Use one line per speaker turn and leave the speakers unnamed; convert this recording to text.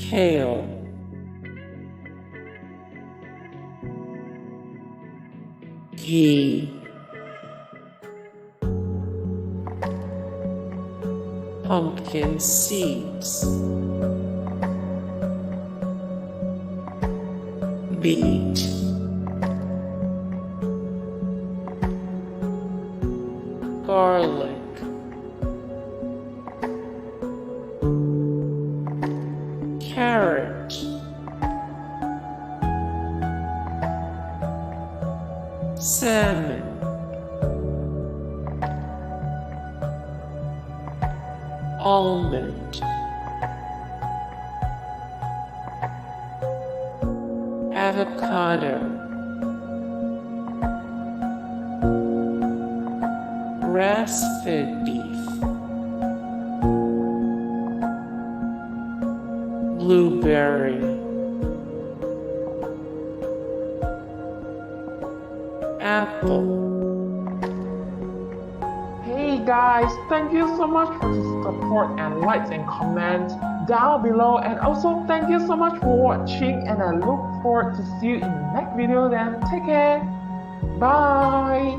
Kale, Ghee, pumpkin seeds, Beet, garlic, carrot, salmon, almond, avocado, grass-fed beef, blueberry, apple.
Hey guys, thank you so much for the support and likes and comments down below, and also thank you so much for watching, and I look forward to see you in the next video. Then take care, bye.